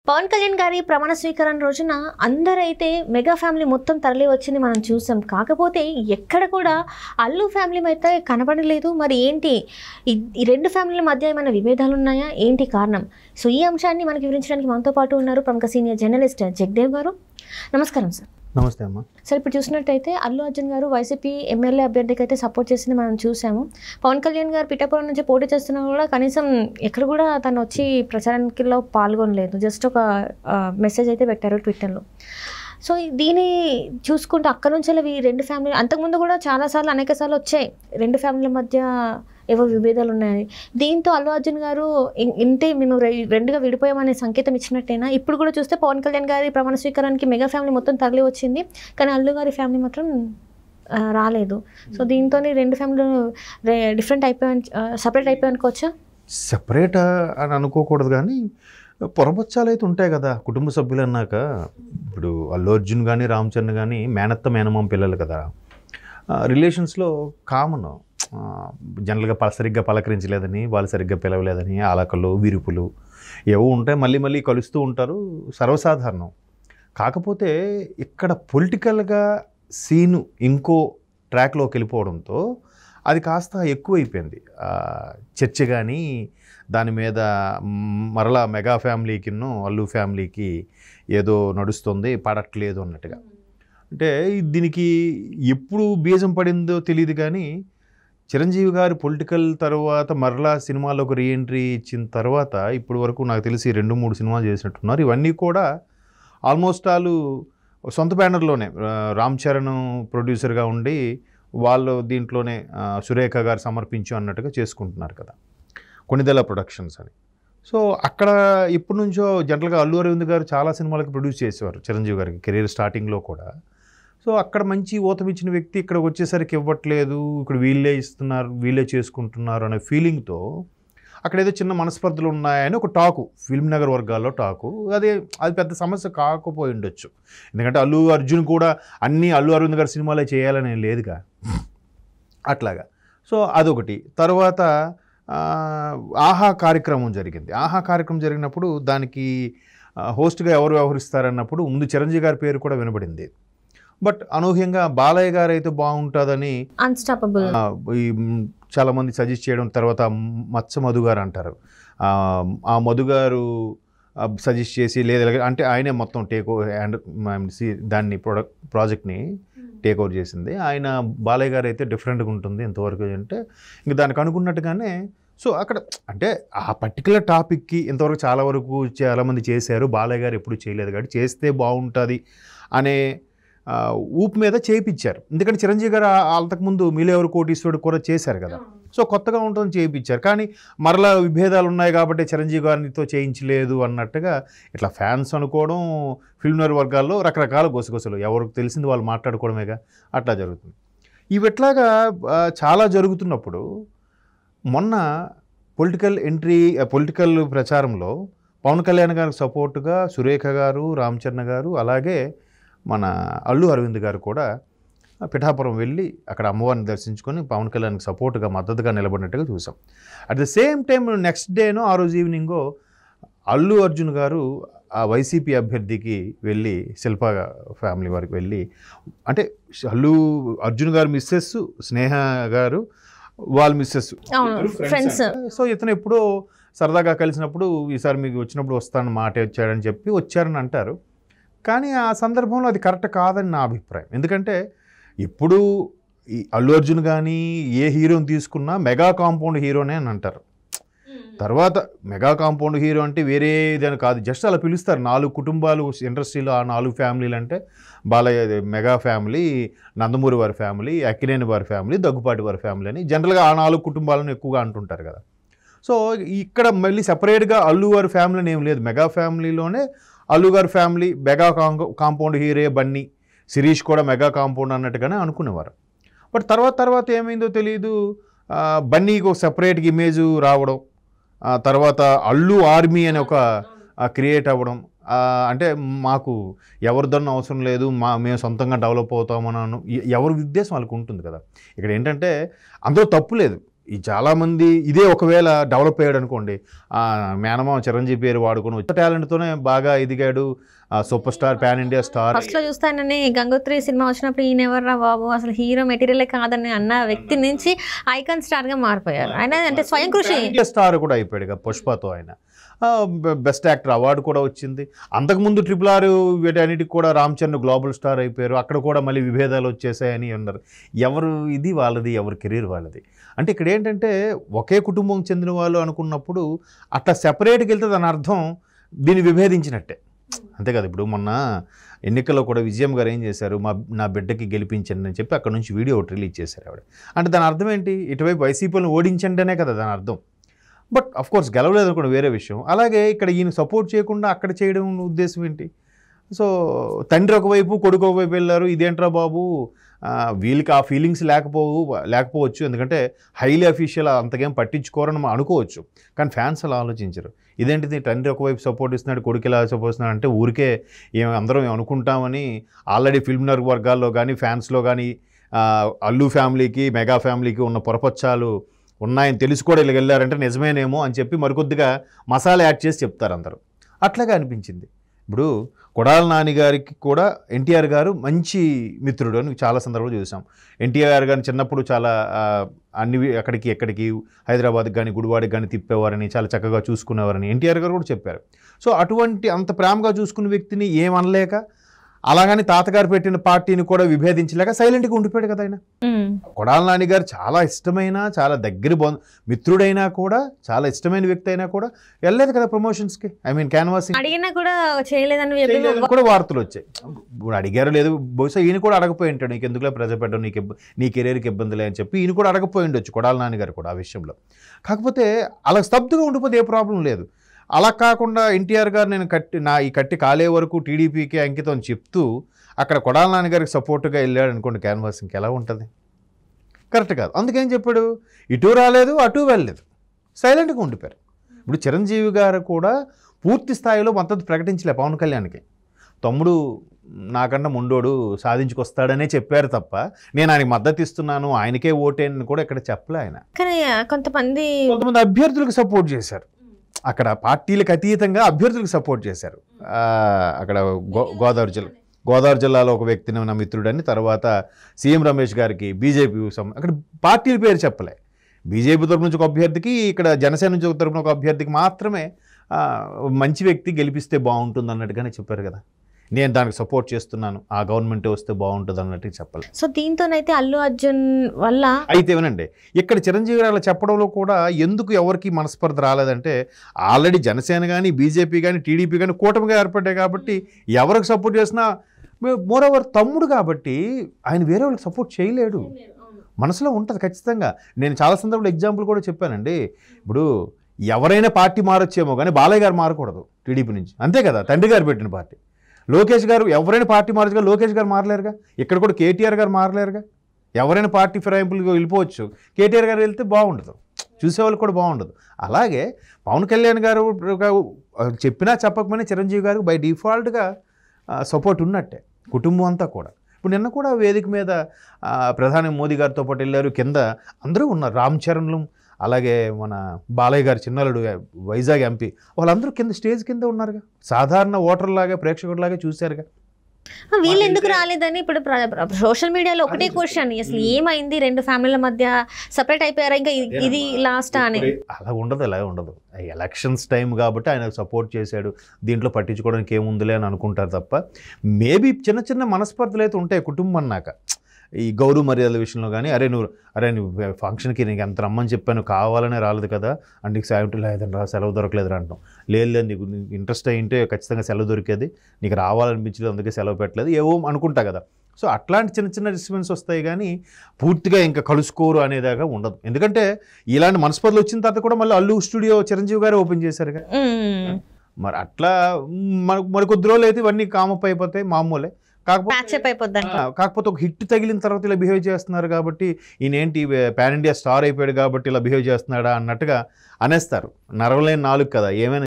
పవన్ కళ్యాణ్ గారి ప్రమాణ స్వీకారం రోజున అందరైతే మెగా ఫ్యామిలీ మొత్తం తరలి వచ్చింది మనం చూసాం. కాకపోతే ఎక్కడ కూడా అల్లు ఫ్యామిలీ అయితే కనబడలేదు. మరి ఏంటి ఈ రెండు ఫ్యామిలీల మధ్య ఏమైనా విభేదాలు ఉన్నాయా, ఏంటి కారణం? సో ఈ అంశాన్ని మనకి వివరించడానికి మనతో పాటు ఉన్నారు ప్రముఖ సీనియర్ జర్నలిస్ట్ జగదేవ్ గారు. నమస్కారం సార్. నమస్తే అమ్మా. సార్, ఇప్పుడు చూసినట్టయితే అల్లు అర్జున్ గారు వైసీపీ ఎమ్మెల్యే అభ్యర్థికి అయితే సపోర్ట్ చేసింది మనం చూసాము. పవన్ కళ్యాణ్ గారు పిఠాపురం నుంచి పోటీ చేస్తున్నా కూడా కనీసం ఎక్కడ కూడా తను వచ్చి ప్రచారానికిలో పాల్గొనలేదు. జస్ట్ ఒక మెసేజ్ అయితే పెట్టారు ట్విట్టర్లో. సో దీన్ని చూసుకుంటే అక్కడ నుంచి ఈ రెండు ఫ్యామిలీ అంతకుముందు కూడా చాలాసార్లు అనేకసార్లు వచ్చాయి రెండు ఫ్యామిలీల మధ్య ఏవో విభేదాలు ఉన్నాయి. దీంతో అల్లు అర్జున్ గారు ఇంతే మేము రెండుగా విడిపోయామనే సంకేతం ఇచ్చినట్టేనా? ఇప్పుడు కూడా చూస్తే పవన్ కళ్యాణ్ గారి ప్రమాణ స్వీకారానికి మెగా ఫ్యామిలీ మొత్తం తరలి వచ్చింది, కానీ అల్లు గారి ఫ్యామిలీ మాత్రం రాలేదు. సో దీంతో రెండు ఫ్యామిలీలు డిఫరెంట్ సపరేట్ అయిపోయి అనుకోవచ్చా? సపరేట్ అని అనుకోకూడదు, కానీ పొరపచ్చాలు అయితే ఉంటాయి కదా కుటుంబ సభ్యులు అన్నాక. ఇప్పుడు అల్లు అర్జున్ కానీ రామ్ చరణ్ కానీ మేనత్త మేనమామ పిల్లలు కదా, రిలేషన్స్లో కామన్. జనరల్గా సరిగ్గా పలకరించలేదని, వాళ్ళు సరిగ్గా పిలవలేదని అలకలు విరుపులు ఏవో ఉంటాయి, మళ్ళీ మళ్ళీ కలుస్తూ ఉంటారు, సర్వసాధారణం. కాకపోతే ఇక్కడ పొలిటికల్గా సీను ఇంకో ట్రాక్లోకి వెళ్ళిపోవడంతో అది కాస్త ఎక్కువైపోయింది చర్చ. కానీ దాని మీద మరలా మెగా ఫ్యామిలీకిను అల్లు ఫ్యామిలీకి ఏదో నడుస్తుంది, పడట్లేదు అన్నట్టుగా. అంటే దీనికి ఎప్పుడు బీజం పడిందో తెలియదు, కానీ చిరంజీవి గారు పొలిటికల్ తర్వాత మరలా సినిమాలోకి రీఎంట్రీ ఇచ్చిన తర్వాత ఇప్పటి వరకు నాకు తెలిసి 2-3 సినిమాలు చేసినట్టున్నారు. ఇవన్నీ కూడా ఆల్మోస్ట్ వాళ్ళు సొంత బ్యానర్లోనే రామ్ చరణ్ ప్రొడ్యూసర్గా ఉండి వాళ్ళు దీంట్లోనే సురేఖ గారు సమర్పించు అన్నట్టుగా చేసుకుంటున్నారు కదా, కొన్నిదెల ప్రొడక్షన్స్ అని. సో అక్కడ ఇప్పటి నుంచో జనరల్గా అల్లు అరవింద్ గారు చాలా సినిమాలకు ప్రొడ్యూస్ చేసేవారు చిరంజీవి గారికి కెరీర్ స్టార్టింగ్లో కూడా. సో అక్కడ మంచి ఊతమిచ్చిన వ్యక్తి ఇక్కడ వచ్చేసరికి ఇవ్వట్లేదు, ఇక్కడ వీళ్ళే ఇస్తున్నారు, వీళ్ళే చేసుకుంటున్నారు అనే ఫీలింగ్తో అక్కడ ఏదో చిన్న మనస్పర్ధలు ఉన్నాయని ఒక టాకు, ఫిల్మ్ నగర్ వర్గాల్లో టాకు. అది పెద్ద సమస్య కాకపోయి ఉండొచ్చు, ఎందుకంటే అల్లు అర్జున్ కూడా అన్నీ అల్లు అరవింద్ గారి సినిమాలే చేయాలని లేదుగా అట్లాగా. సో అదొకటి. తర్వాత ఆహా కార్యక్రమం జరిగింది. ఆహా కార్యక్రమం జరిగినప్పుడు దానికి హోస్ట్గా ఎవరు వ్యవహరిస్తారన్నప్పుడు ముందు చిరంజీవి గారి పేరు కూడా వినబడింది. బట్ అనూహ్యంగా బాలయ్య గారు అయితే బాగుంటుందని చాలామంది సజెస్ట్ చేయడం, తర్వాత మత్స మధు గారు అంటారు, ఆ మధు గారు సజెస్ట్ చేసి లేదు అంటే ఆయనే మొత్తం టేక్ ఓవర్ అండ్ దాన్ని ప్రాజెక్ట్ని టేక్ ఓవర్ చేసింది ఆయన. బాలయ్య గారు అయితే డిఫరెంట్గా ఉంటుంది ఇంతవరకు అంటే ఇంక దానికి అనుకున్నట్టుగానే. సో అక్కడ అంటే ఆ పర్టికులర్ టాపిక్కి ఇంతవరకు చాలామంది చేశారు, బాలయ్య గారు ఎప్పుడు చేయలేదు కాబట్టి చేస్తే బాగుంటుంది అనే ఊపు మీద చేయించారు. ఎందుకంటే చిరంజీవి గారు అంతకుముందు మీలో ఎవరు కోటీశ్వరుడు కూడా చేశారు కదా, సో కొత్తగా ఉంటుందని చేయించారు. కానీ మరలా విభేదాలు ఉన్నాయి కాబట్టి చిరంజీవి గారితో చేయించలేదు అన్నట్టుగా ఇట్లా ఫ్యాన్స్ అనుకోవడం, ఫిల్మ్ నగర్ వర్గాల్లో రకరకాల గుసగుసలు, ఎవరికి తెలిసింది వాళ్ళు మాట్లాడుకోవడమేగా, అట్లా జరుగుతుంది. ఇవి ఎట్లాగా చాలా జరుగుతున్నప్పుడు మొన్న పొలిటికల్ ప్రచారంలో పవన్ కళ్యాణ్ గారికి సపోర్టుగా సురేఖ గారు, రామ్ చరణ్ గారు, అలాగే మన అల్లు అరవింద్ గారు కూడా పిఠాపురం వెళ్ళి అక్కడ అమ్మవారిని దర్శించుకొని పవన్ కళ్యాణ్కి సపోర్టుగా మద్దతుగా నిలబడినట్టుగా చూసాం. At the same time next డేనో ఆ రోజు ఈవినింగో అల్లు అర్జున్ గారు ఆ వైసీపీ అభ్యర్థికి వెళ్ళి శిల్ప ఫ్యామిలీ వారికి వెళ్ళి, అంటే అల్లు అర్జున్ గారు మిస్సెస్, స్నేహ గారు వాళ్ళ మిస్సెస్ ఫ్రెండ్స్. సో ఇతను ఎప్పుడో సరదాగా కలిసినప్పుడు ఈసారి మీకు వచ్చినప్పుడు వస్తాను మాట వచ్చాడని చెప్పి వచ్చారని అంటారు. కానీ ఆ సందర్భంలో అది కరెక్ట్ కాదని నా అభిప్రాయం. ఎందుకంటే ఇప్పుడు ఈ అల్లు అర్జున్ కానీ ఏ హీరోని తీసుకున్నా మెగా కాంపౌండ్ హీరోనే అని అంటారు. తర్వాత మెగా కాంపౌండ్ హీరో అంటే వేరేదని కాదు, జస్ట్ అలా పిలుస్తారు. 4 కుటుంబాలు ఇండస్ట్రీలో, ఆ 4 ఫ్యామిలీలు అంటే బాలయ్య మెగా ఫ్యామిలీ, నందమూరి వారి ఫ్యామిలీ, అక్కినేని వారి ఫ్యామిలీ, దగ్గుపాటి వారి ఫ్యామిలీ అని జనరల్గా ఆ 4 కుటుంబాలను ఎక్కువగా అంటుంటారు కదా. సో ఇక్కడ మళ్ళీ సపరేట్గా అల్లు వారి ఫ్యామిలీని ఏం లేదు, మెగా ఫ్యామిలీలోనే అల్లు గారి ఫ్యామిలీ మెగా కాంపౌండ్ హీరే, బన్నీ, శిరీష్ కూడా మెగా కాంపౌండ్ అన్నట్టుగానే అనుకునేవారు. బట్ తర్వాత ఏమైందో తెలియదు, బన్నీకి ఒక సపరేట్గా ఇమేజ్ రావడం, తర్వాత అల్లు ఆర్మీ అని ఒక క్రియేట్ అవ్వడం, అంటే మాకు ఎవరిదన్నా అవసరం లేదు, మేము సొంతంగా డెవలప్ అవుతామన్నాను, ఎవరి ఉద్దేశం వాళ్ళకు ఉంటుంది కదా. ఇక్కడ ఏంటంటే అందులో తప్పు లేదు, ఈ చాలామంది ఇదే ఒకవేళ డెవలప్ అయ్యాడు అనుకోండి, మేనమామ చిరంజీవి పేరు వాడుకొని వచ్చే టాలెంట్తోనే బాగా ఎదిగాడు, super star, pan India star. ఫస్ట్లో చూస్తానని గంగోత్రి సినిమా వచ్చినప్పుడు ఈయన ఎవర్రా బాబు అసలు హీరో మెటీరియలే కాదని అన్న వ్యక్తి నుంచి ఐకాన్ స్టార్గా మారిపోయారు. ఆయన అంటే స్వయం కృషి స్టార్ కూడా అయిపోయాడు పుష్పతో. ఆయన బెస్ట్ యాక్టర్ అవార్డు కూడా వచ్చింది. అంతకుముందు RRR వీటన్నిటికి కూడా రామ్ చరణ్ గ్లోబల్ స్టార్ అయిపోయారు. అక్కడ కూడా మళ్ళీ విభేదాలు వచ్చేసాయని అన్నారు. ఎవరు ఇది వాళ్ళది, ఎవరి కెరీర్ వాళ్ళది. అంటే ఇక్కడ ఏంటంటే ఒకే కుటుంబం చెందిన వాళ్ళు అనుకున్నప్పుడు అట్లా సెపరేట్కి వెళ్తే దాని అర్థం దీన్ని విభేదించినట్టే, అంతే కదా. ఇప్పుడు మొన్న ఎన్నికల్లో కూడా విజయం గారు ఏం చేశారు, నా బిడ్డకి గెలిపించండి అని చెప్పి అక్కడ నుంచి వీడియో ఒకటి రిలీజ్ చేశారు ఆవిడ. అంటే దాని అర్థం ఏంటి, ఇటువైపు వైసీపీని ఓడించండి అనే కదా దాని అర్థం. బట్ అఫ్కోర్స్ గెలవలేదు అనుకోండి వేరే విషయం. అలాగే ఇక్కడ ఈయన సపోర్ట్ చేయకుండా అక్కడ చేయడం ఉద్దేశం ఏంటి? సో తండ్రి ఒకవైపు కొడుకు ఒకవైపు వెళ్ళారు. ఇదేంట్రా బాబు, వీళ్ళకి ఆ ఫీలింగ్స్ లేకపోవచ్చు, ఎందుకంటే హైలీ అఫీషియల్ అంతకేం పట్టించుకోరని అనుకోవచ్చు. కానీ ఫ్యాన్స్ అలా ఆలోచించరు. ఇదేంటిది తండ్రి ఒకవైపు సపోర్ట్ ఇస్తున్నాడు, కొడుకు ఇలా సపోర్ట్ ఇస్తున్నాడు అంటే ఊరికే అందరం అనుకుంటామని ఆల్రెడీ ఫిల్మ్ వర్గాల్లో కానీ ఫ్యాన్స్లో కానీ అల్లు ఫ్యామిలీకి మెగా ఫ్యామిలీకి ఉన్న పొరపచ్చాలు ఉన్నాయని తెలిసి కూడా ఇలా వెళ్ళారంటే నిజమేనేమో అని చెప్పి మరికొద్దిగా మసాలా యాడ్ చేసి చెప్తారు అందరూ. అట్లాగే అనిపించింది. ఇప్పుడు కొడాల నాని గారికి కూడా ఎన్టీఆర్ గారు మంచి మిత్రుడు అని చాలా సందర్భాలు చూసాం. ఎన్టీఆర్ గారిని చిన్నప్పుడు చాలా ఎక్కడికి హైదరాబాద్కి కానీ గుడివాడికి కానీ తిప్పేవారని, చాలా చక్కగా చూసుకునేవారని ఎన్టీఆర్ గారు కూడా చెప్పారు. సో అటువంటి అంత ప్రేమగా చూసుకున్న వ్యక్తిని ఏమనలేక, అలాగని తాతగారు పెట్టిన పార్టీని కూడా విభేదించలేక సైలెంట్గా ఉండిపోయాడు కదా ఆయన. కొడాల నాని గారు చాలా ఇష్టమైన, చాలా దగ్గర మిత్రుడైనా కూడా, చాలా ఇష్టమైన వ్యక్తి అయినా కూడా వెళ్ళలేదు కదా ప్రమోషన్స్కి. ఐ మీన్ క్యాన్వాసింగ్ అడిగినా కూడా చేయలేదని కూడా వార్తలు వచ్చాయి. ఇప్పుడు అడిగారు లేదు, బహుశా ఈయన కూడా అడగపోయి ఉంటాడు, నీకు ఎందుకులే ప్రజాపెట్టడం, నీ కెరీర్కి ఇబ్బందిలే అని చెప్పి ఈయన కూడా అడగపోయి ఉండొచ్చు కొడాల నాని గారు కూడా ఆ విషయంలో. కాకపోతే అలా స్తబ్దుగా ఉండిపోతే ఏ ప్రాబ్లం లేదు. అలా కాకుండా ఎన్టీఆర్ గారు నేను ఈ కట్టి కాలే వరకు టీడీపీకి అంకితం అని చెప్తూ అక్కడ కొడాల నాని గారికి సపోర్ట్గా వెళ్ళాడు అనుకోండి క్యాన్వాసింగ్కి, ఎలా ఉంటుంది? కరెక్ట్ కాదు. అందుకేం చెప్పాడు, ఇటు రాలేదు అటు వెళ్ళలేదు, సైలెంట్గా ఉండిపోయారు. ఇప్పుడు చిరంజీవి గారు కూడా పూర్తి స్థాయిలో మద్దతు ప్రకటించలే పవన్ కళ్యాణ్కి. తమ్ముడు నాకన్నా ముండోడు సాధించుకొస్తాడనే చెప్పారు తప్ప నేను ఆయనకి మద్దతు ఇస్తున్నాను, ఆయనకే ఓటేనని కూడా ఇక్కడ చెప్పలే ఆయన. కానీ కొంతమంది అభ్యర్థులకు సపోర్ట్ చేశారు, అక్కడ పార్టీలకు అతీతంగా అభ్యర్థులకు సపోర్ట్ చేశారు. అక్కడ గోదావరి జిల్లాలో ఒక వ్యక్తిని నా మిత్రుడని, తర్వాత సీఎం రమేష్ గారికి బీజేపీ అక్కడ పార్టీల పేరు చెప్పలే. బీజేపీ తరపు నుంచి ఒక అభ్యర్థికి, ఇక్కడ జనసేన నుంచి ఒక తరపున ఒక అభ్యర్థికి మాత్రమే మంచి వ్యక్తి గెలిపిస్తే బాగుంటుంది అన్నట్టుగానే చెప్పారు కదా. నేను దానికి సపోర్ట్ చేస్తున్నాను, ఆ గవర్నమెంట్ వస్తే బాగుంటుంది అన్నట్టు చెప్పాలి. సో దీంతోనైతే అల్లు అర్జున్ వల్ల అయితే వినండి, ఇక్కడ చిరంజీవి గారు చెప్పడంలో కూడా ఎందుకు ఎవరికి మనస్పర్ధ రాలేదంటే, ఆల్రెడీ జనసేన కానీ బీజేపీ కానీ టీడీపీ కానీ కూటమిగా ఏర్పడ్డాయి కాబట్టి ఎవరికి సపోర్ట్ చేసినా, మోరోవర్ తమ్ముడు కాబట్టి ఆయన వేరే వాళ్ళకి సపోర్ట్ చేయలేడు, మనసులో ఉంటుంది ఖచ్చితంగా. నేను చాలా సందర్భంలో ఎగ్జాంపుల్ కూడా చెప్పానండి. ఇప్పుడు ఎవరైనా పార్టీ మారొచ్చేమో కానీ బాలయ్య గారు మారకూడదు టీడీపీ నుంచి, అంతే కదా, తండ్రి గారు పెట్టిన పార్టీ. లోకేష్ గారు ఎవరైనా పార్టీ మారచ్చుగా, లోకేష్ గారు మారలేరుగా. ఇక్కడ కూడా కేటీఆర్ గారు మారలేరుగా. ఎవరైనా పార్టీ ఫిరాయింపులకు వెళ్ళిపోవచ్చు, కేటీఆర్ గారు వెళ్తే బాగుండదు, చూసేవాళ్ళు కూడా బాగుండదు. అలాగే పవన్ కళ్యాణ్ గారు చెప్పినా చెప్పకపోయినా చిరంజీవి గారికి బై డిఫాల్ట్గా సపోర్ట్ ఉన్నట్టే, కుటుంబం అంతా కూడా. ఇప్పుడు నిన్న కూడా వేదిక మీద ప్రధాని మోదీ గారితో పాటు వెళ్ళారు, కింద అందరూ ఉన్నారు, రామ్ చరణ్లు, అలాగే మన బాలయ్య గారు చిన్నలుడు వైజాగ్ ఎంపీ, వాళ్ళందరూ కింద స్టేజ్ కింద ఉన్నారుగా, సాధారణ ఓటర్లాగా ప్రేక్షకుడిలాగా చూశారుగా. వీళ్ళు ఎందుకు రాలేదని ఇప్పుడు సోషల్ మీడియాలో ఒకటే క్వశ్చన్, అసలు ఏమైంది, రెండు ఫ్యామిలీల మధ్య సపరేట్ అయిపోయారా, ఇంకా ఇది లాస్ట్ అని? అలా ఉండదు, ఇలా ఉండదు. ఎలక్షన్స్ టైం కాబట్టి ఆయన సపోర్ట్ చేశాడు, దీంట్లో పట్టించుకోవడానికి ఏముందిలే అని అనుకుంటారు తప్ప, మేబీ చిన్న చిన్న మనస్పర్ధలు అయితే ఉంటాయి కుటుంబం అన్నాక. ఈ గౌరవ మర్యాదల విషయంలో కానీ, నువ్వు ఫంక్షన్కి నీకు ఎంత రమ్మని చెప్పాను, కావాలనే రాలేదు కదా, అంటే నీకు సాయంత్రం లేదండి సెలవు దొరకలేదు అంటాం. లేదు నీకు ఇంట్రెస్ట్ అయింటే ఖచ్చితంగా సెలవు దొరికేది, నీకు రావాలనిపించలేదు అందుకే సెలవు పెట్టలేదు, ఏవో అనుకుంటా కదా. సో అట్లాంటి చిన్న చిన్న డిస్టర్బెన్స్ వస్తాయి కానీ పూర్తిగా ఇంకా కలుసుకోరు అనేదాకా ఉండదు. ఎందుకంటే ఇలాంటి మనస్పర్ధలు వచ్చిన తర్వాత కూడా మళ్ళీ అల్లు స్టూడియో చిరంజీవి గారు ఓపెన్ చేశారుగా. మరి అట్లా మరి కొద్ది రోజులు అయితే ఇవన్నీ కామప్ అయిపోతాయి, మామూలే. కాకపోతే ఒక హిట్ తగిలిన తర్వాత ఇలా బిహేవ్ చేస్తున్నారు కాబట్టి, ఈయనేంటి పాన్ ఇండియా స్టార్ అయిపోయాడు కాబట్టి ఇలా బిహేవ్ చేస్తున్నాడా అన్నట్టుగా అనేస్తారు. నరవలేని నాలుగు కదా, ఏమైనా